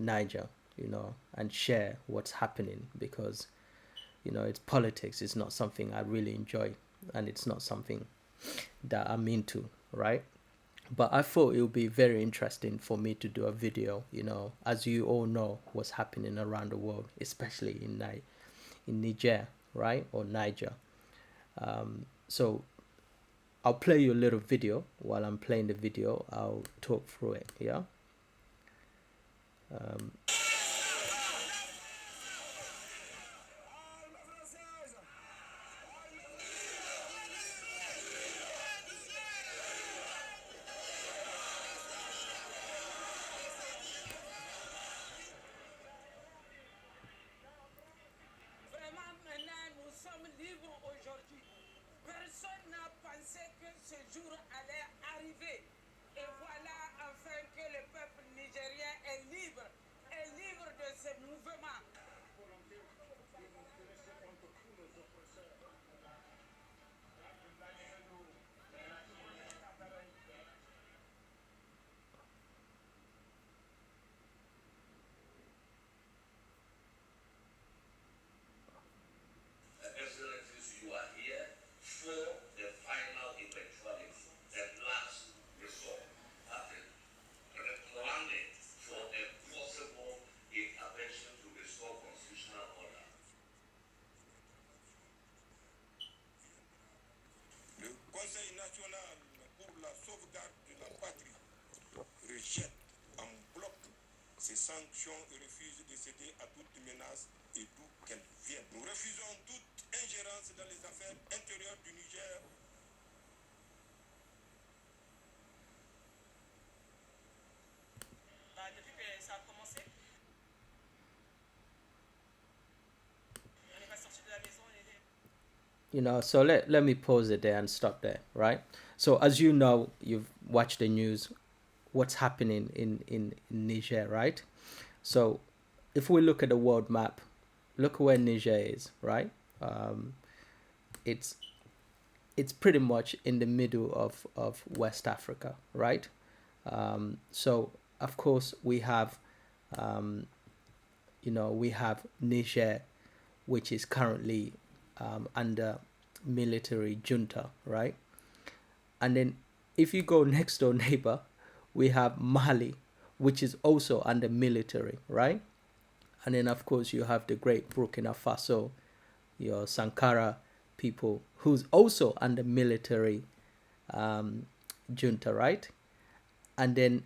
Niger, and share what's happening, because it's politics. It's not something I really enjoy, and it's not something that I'm into, right? But I thought it would be very interesting for me to do a video, as you all know, what's happening around the world, especially in Niger, right, or Niger. So I'll play you a little video. While I'm playing the video, I'll talk through it. Yeah. Vraiment, maintenant, nous sommes libres aujourd'hui. Personne n'a pensé que ce jour allait arriver. Et voilà enfin que le peuple nigérien est libre de ses mouvements. Excellencies, you are here for the final eventuality, the last resort, reclaiming for a possible intervention to restore constitutional order. Le Conseil national pour la sauvegarde de la patrie rejette en bloc ces sanctions et refuse de céder à toute menace et d'où qu'elle vienne. Nous refusons toute ingérence dans les affaires intérieures du Niger. Depuis que ça a commencé, on n'est pas sorti de la maison. So let me pause it there and stop there, right? So as you know, you've watched the news, what's happening in Niger, right? So if we look at the world map, look where Niger is, right? It's pretty much in the middle of West Africa, right? So of course we have we have Niger, which is currently under military junta, right? And then if you go next door neighbor, we have Mali, which is also under military, right? And then of course you have the great Burkina Faso, your Sankara people, who's also under military junta, right? And then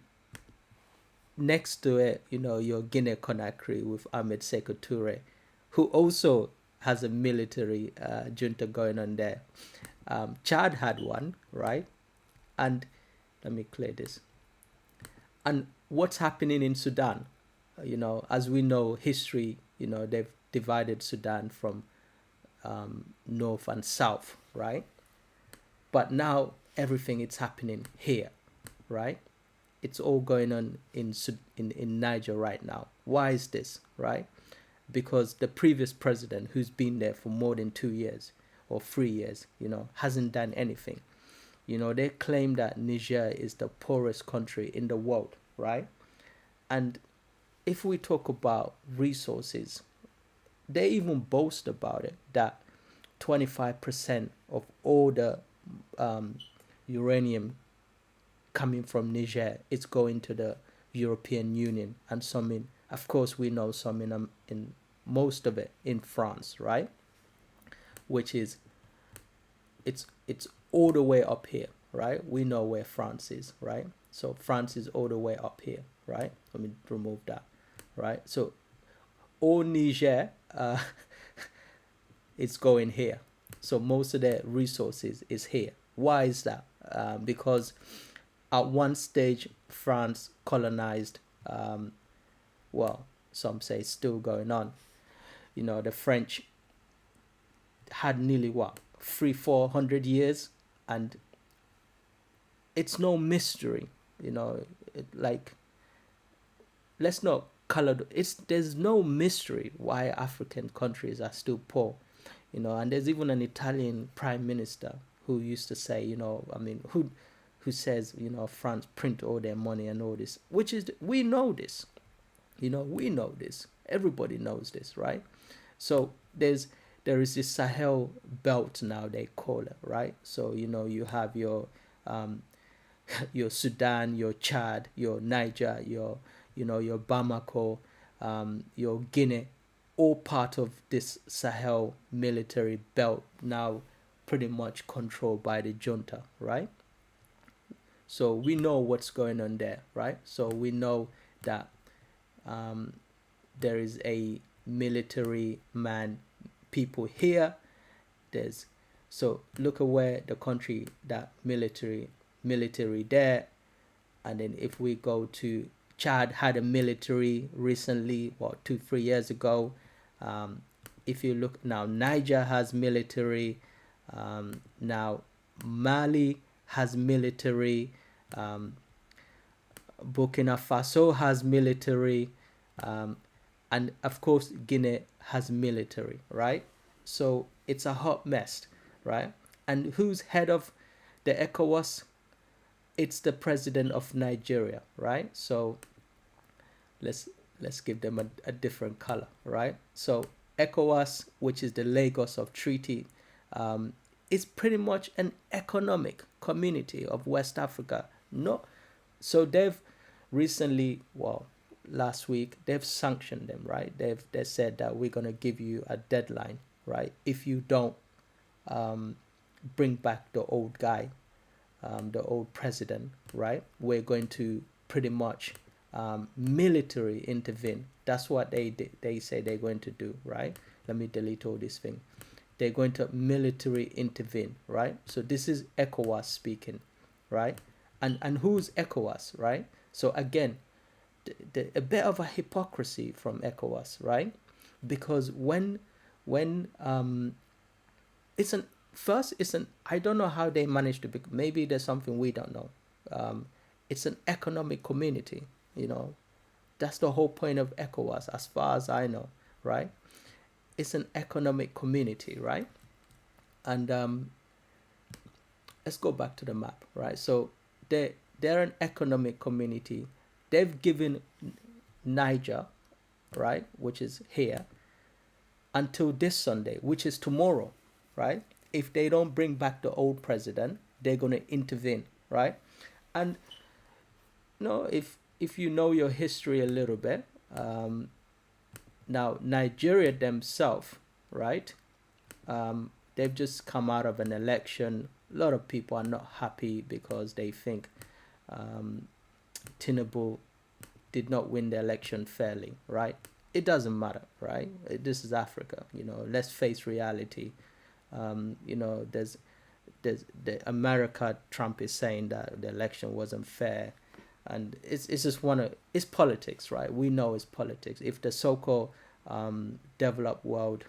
next to it, your Guinea Conakry with Ahmed Sékou Touré, who also has a military junta going on there. Chad had one, right? And let me clear this. And what's happening in Sudan? As we know, history, they've divided Sudan from north and south, right? But now everything is happening here, right? It's all going on in Niger right now. Why is this, right? Because the previous president, who's been there for more than 2 years or 3 years, hasn't done anything. They claim that Niger is the poorest country in the world, right? And if we talk about resources, they even boast about it, that 25% of all the uranium coming from Niger is going to the European Union, and some in, of course, we know some in most of it in France, right? Which is, it's all the way up here, right? We know where France is, right? So France is all the way up here, right? Let me remove that, right? So all Niger is going here. So most of the resources is here. Why is that? Because at one stage France colonized, well, some say it's still going on. The French had nearly 300-400 years, and it's no mystery, let's not color there's no mystery why African countries are still poor, and there's even an Italian prime minister who used to say, who says, France print all their money and all this, which is, we know this, We know this. Everybody knows this, right? So there is this Sahel belt now, they call it, right? So you have um, your Sudan, your Chad, your Niger, your Bamako, your Guinea, all part of this Sahel military belt now, pretty much controlled by the junta, right? So we know what's going on there, right? So we know that um, there is a military man, people here. There's So look at where the country that military there, and then if we go to Chad, had a military recently, what, 2 3 years ago. um, if you look now, Niger has military. Now Mali has military. um, Burkina Faso has military. um, and of course Guinea has military, right? So it's a hot mess, right? And who's head of the ECOWAS? It's the president of Nigeria, right? So let's let's give them a different color, right? So ECOWAS, which is the Lagos of Treaty, um, is pretty much an economic community of West Africa. No, so they've recently, well, last week, they've sanctioned them, right? They said that we're gonna give you a deadline, right? If you don't um, bring back the old guy, the old president, right? We're going to pretty much military intervene. That's what they say they're going to do, right? Let me delete all this thing. They're going to military intervene, right? So this is ECOWAS speaking, right? And who's ECOWAS, right? So again, a bit of a hypocrisy from ECOWAS, right? Because when it's an first it's an I don't know how they managed to be, maybe there's something we don't know. um, it's an economic community, you know that's the whole point of ECOWAS, as far as I know, right? It's an economic community, right? And let's go back to the map, right? So they're an economic community. They've given Niger, right, which is here, until this Sunday, which is tomorrow, right? If they don't bring back the old president, they're going to intervene, right? And if you know your history a little bit, now Nigeria themselves, right? They've just come out of an election. A lot of people are not happy because they think um, Tinubu did not win the election fairly, right? It doesn't matter, right? This is Africa, let's face reality. There's the America, Trump is saying that the election wasn't fair, and it's just it's politics, right? We know it's politics. If the so-called developed world,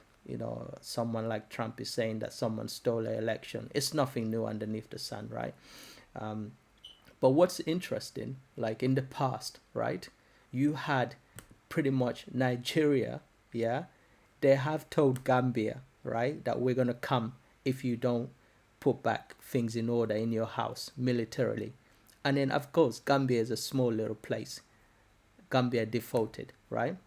someone like Trump is saying that someone stole the election, it's nothing new underneath the sun, right? um, but what's interesting, like in the past, right? You had pretty much Nigeria, yeah, they have told Gambia, right, that we're gonna come if you don't put back things in order in your house militarily. And then of course Gambia is a small little place. Gambia defaulted, right?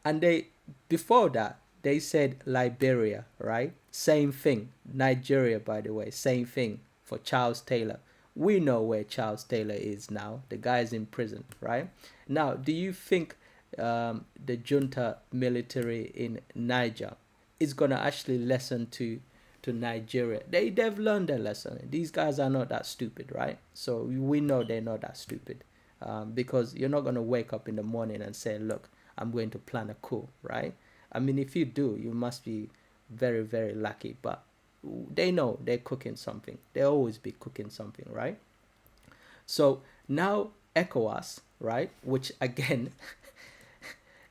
And before that they said Liberia, right? Same thing. Nigeria, by the way, same thing for Charles Taylor. We know where Charles Taylor is now. The guy's in prison, right? Now, do you think the junta military in Niger is gonna actually listen to Nigeria? They've learned their lesson. These guys are not that stupid, right? So we know they're not that stupid, because you're not gonna wake up in the morning and say, "Look, I'm going to plan a coup," right? I mean, if you do, you must be very, very lucky. But they know they're cooking something. They always be cooking something, right? So now ECOWAS, right, which again,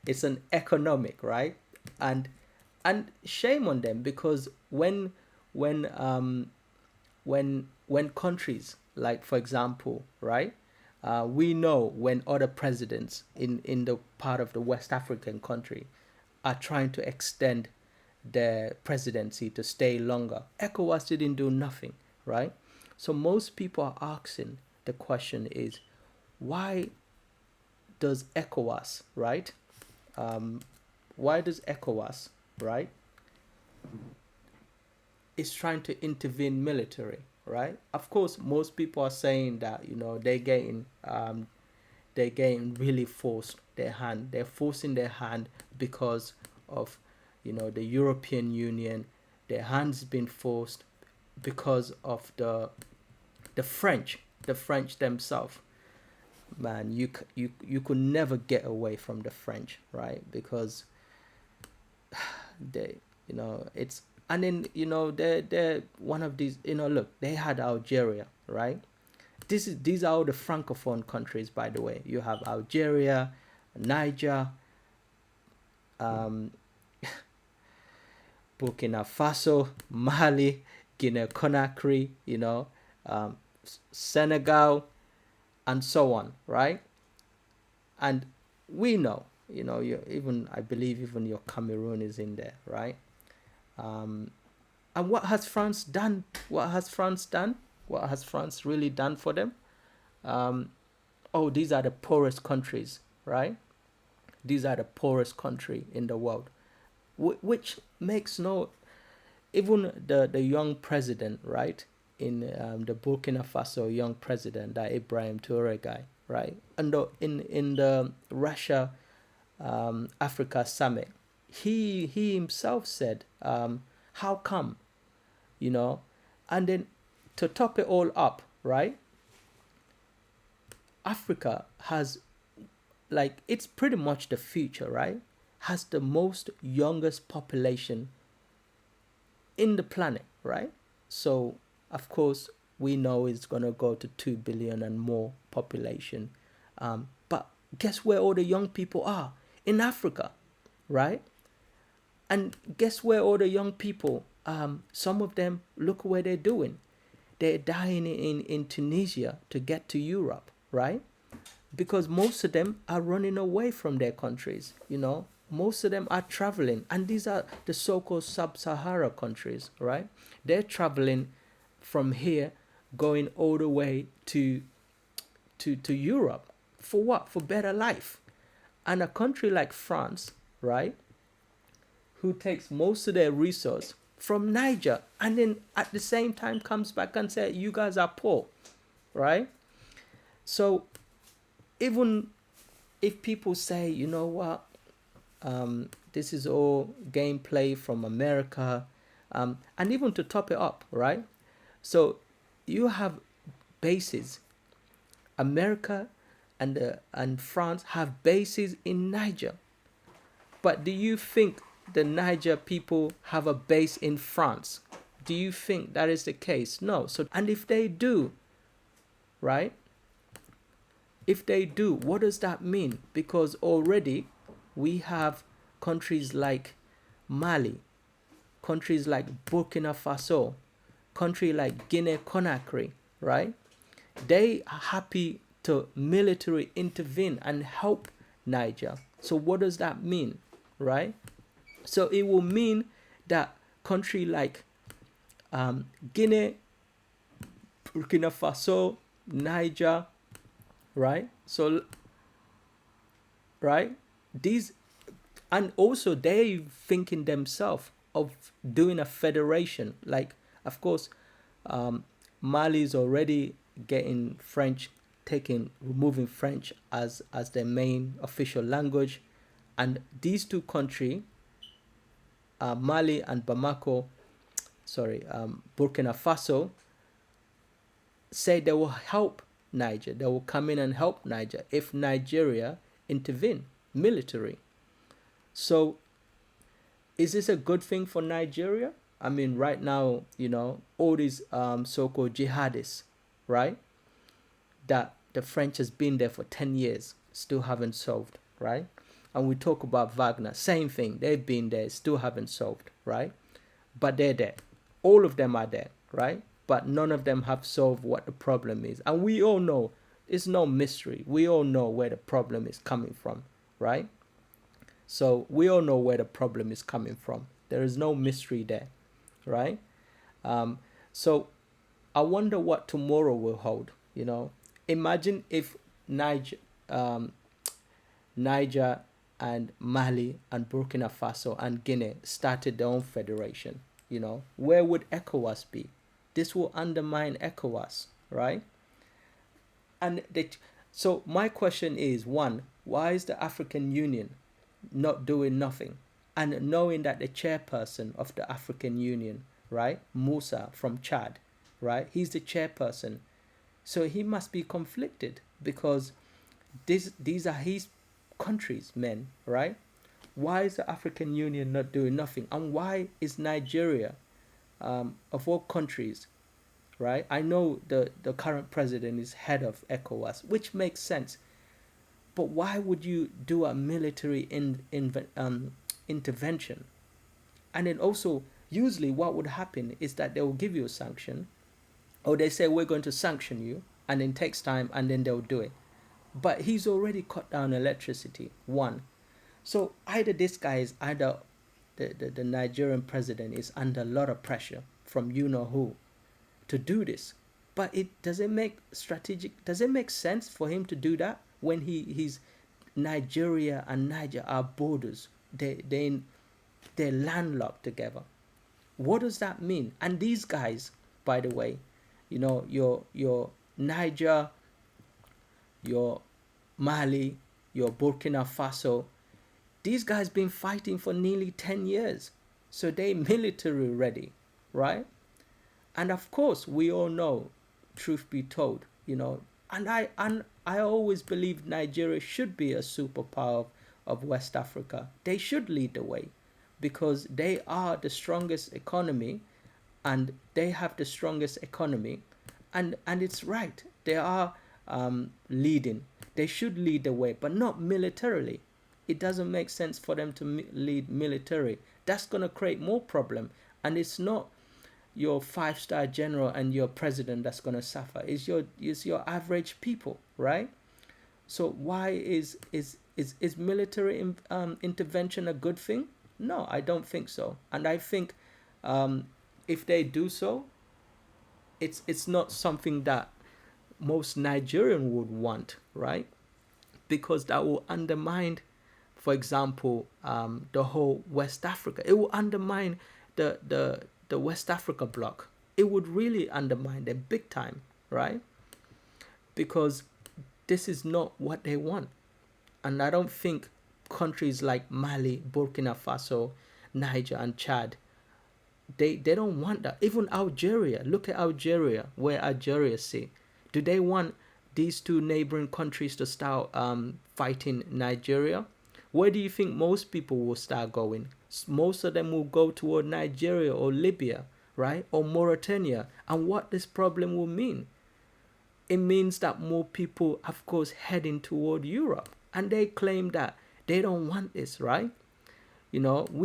it's an economic, right, and shame on them, because when when countries, like for example, right, we know when other presidents in the part of the West African country are trying to extend their presidency to stay longer, ECOWAS didn't do nothing, right? So most people are asking, the question is, why does ECOWAS, right, why does ECOWAS, right, is trying to intervene military, right? Of course, most people are saying that, they're getting really forced their hand. They're forcing their hand because of, the European Union. Their hands been forced because of the French themselves. Man, you could never get away from the French, right? Because they, it's, and then, they're one of these, look, they had Algeria, right? These are all the francophone countries, by the way. You have Algeria, Niger, um, Burkina Faso, Mali, Guinea Conakry, Senegal, and so on, right? And we know, even, I believe even your Cameroon is in there, right? Um, and what has France done? What has France done? What has France really done for them? Um, oh, these are the poorest countries, right? These are the poorest country in the world, which makes no, even the young president, right, in the Burkina Faso young president, that Ibrahim Toure guy, right, and in the Russia Africa summit, he himself said, how come, you know, and then to top it all up, right, Africa has, like, it's pretty much the future, right, has the most youngest population in the planet, right? So, of course, we know it's going to go to 2 billion and more population. But guess where all the young people are? In Africa, right? And guess where all the young people, some of them, look where they're doing. They're dying in Tunisia to get to Europe, right? Because most of them are running away from their countries, most of them are traveling, and these are the so-called sub-Sahara countries, right? They're traveling from here, going all the way to Europe. For what? For better life. And a country like France, right, who takes most of their resource from Niger, and then at the same time comes back and says, you guys are poor, right? So even if people say, you know what, this is all gameplay from America, and even to top it up, right? So you have bases. America and France have bases in Niger, but do you think the Niger people have a base in France? Do you think that is the case? No. So, and if they do, right? If they do, what does that mean? Because already we have countries like Mali, countries like Burkina Faso, country like Guinea Conakry, right? They are happy to military intervene and help Niger. So what does that mean, right? So it will mean that country like Guinea, Burkina Faso, Niger, right? So, right, these, and also they thinking themselves of doing a federation. Like, of course, Mali is already getting French, removing French as their main official language, and these two countries, Mali and Burkina Faso, say they will help Niger. They will come in and help Niger if Nigeria intervene military. So, is this a good thing for Nigeria? I mean, right now, all these so-called jihadists, right? That the French has been there for 10 years, still haven't solved, right? And we talk about Wagner, same thing. They've been there, still haven't solved, right? But they're there. All of them are there, right? But none of them have solved what the problem is. And we all know, it's no mystery. We all know where the problem is coming from, right? So we all know where the problem is coming from. There is no mystery there, right? So I wonder what tomorrow will hold. Imagine if Niger and Mali and Burkina Faso and Guinea started their own federation, where would ECOWAS be? This will undermine ECOWAS, right? And so my question is, one, why is the African Union not doing nothing? And knowing that the chairperson of the African Union, right, Musa from Chad, right, he's the chairperson. So he must be conflicted because these are his countries, men, right? Why is the African Union not doing nothing? And why is Nigeria, of all countries, right? I know the current president is head of ECOWAS, which makes sense. But why would you do a military intervention? And then also, usually what would happen is that they will give you a sanction, or they say we're going to sanction you, and then it takes time, and then they'll do it. But he's already cut down electricity, one. So either this guy is either the Nigerian president is under a lot of pressure from you know who to do this. But does it make sense for him to do that when he's Nigeria and Niger are borders. They're landlocked together. What does that mean? And these guys, by the way, your Niger, your Mali, your Burkina Faso, these guys been fighting for nearly 10 years. So they military ready, right? And of course, we all know, truth be told, and I always believed Nigeria should be a superpower of West Africa. They should lead the way because they are the strongest economy and they have the strongest economy, and it's right. They are leading. They should lead the way, but not militarily. It doesn't make sense for them to lead military. That's going to create more problem, and it's not your five-star general and your president that's going to suffer. It's your average people, right? So why is military intervention a good thing? No, I don't think so. And I think if they do so, it's not something that most Nigerian would want, right? Because that will undermine, for example, the whole West Africa. It will undermine the West Africa bloc. It would really undermine them big time, right? Because this is not what they want. And I don't think countries like Mali, Burkina Faso, Niger, and Chad, they don't want that. Even Algeria, look at Algeria, where Algeria sit. Do they want these two neighboring countries to start fighting Nigeria? Where do you think most people will start going? Most of them will go toward Nigeria or Libya, right? Or Mauritania. And what this problem will mean? It means that more people, of course, heading toward Europe. And they claim that they don't want this, right? We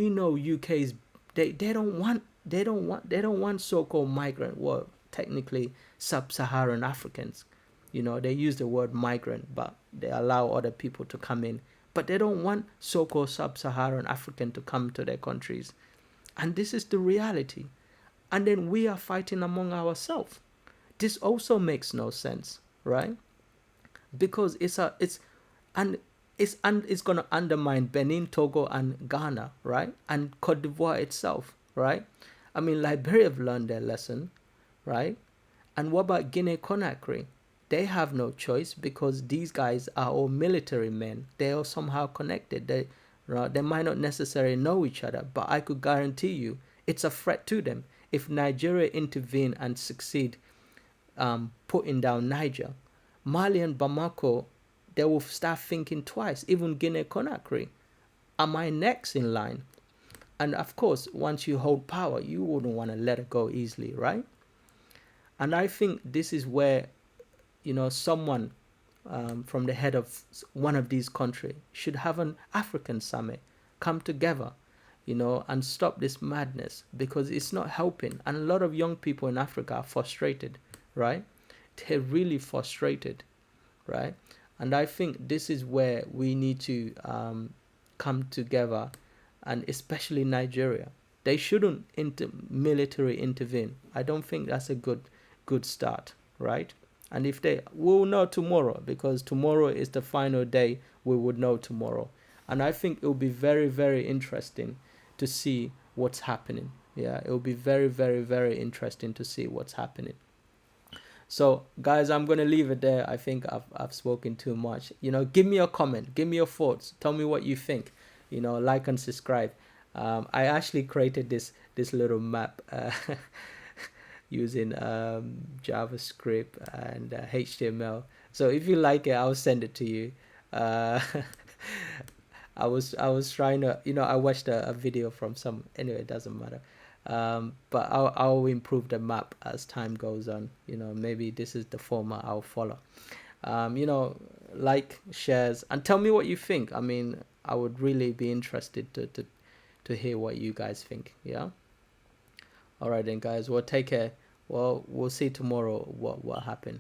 know UK's they don't want so-called migrant, well, technically sub-Saharan Africans. They use the word migrant, but they allow other people to come in. But they don't want so-called sub-Saharan African to come to their countries. And this is the reality. And then we are fighting among ourselves. This also makes no sense, right? Because it's going to undermine Benin, Togo, and Ghana, right? And Cote d'Ivoire itself, right? I mean, Liberia have learned their lesson, right? And what about Guinea-Conakry? They have no choice because these guys are all military men. They are somehow connected. They might not necessarily know each other, but I could guarantee you it's a threat to them. If Nigeria intervene and succeed putting down Niger, Mali and Bamako, they will start thinking twice. Even Guinea-Conakry, am I next in line? And of course, once you hold power, you wouldn't want to let it go easily, right? And I think this is where someone from the head of one of these countries should have an African summit, come together, and stop this madness because it's not helping. And a lot of young people in Africa are frustrated, right? They're really frustrated, right? And I think this is where we need to come together, and especially Nigeria. They shouldn't military intervene. I don't think that's a good start, right? And we'll know tomorrow because tomorrow is the final day we would know tomorrow. And I think it will be very, very interesting to see what's happening. Yeah, it will be very, very, very interesting to see what's happening. So, guys, I'm gonna leave it there. I think I've spoken too much. Give me a comment, give me your thoughts, tell me what you think. Like and subscribe. I actually created this little map using JavaScript and HTML. So if you like it, I'll send it to you. Uh, I was trying to, I watched a video from some, anyway, it doesn't matter. But I'll improve the map as time goes on. Maybe this is the format I'll follow. um, you know like, shares, and tell me what you think. I mean, I would really be interested to hear what you guys think. Yeah. All right then, guys, well, take care. Well, we'll see tomorrow what happened.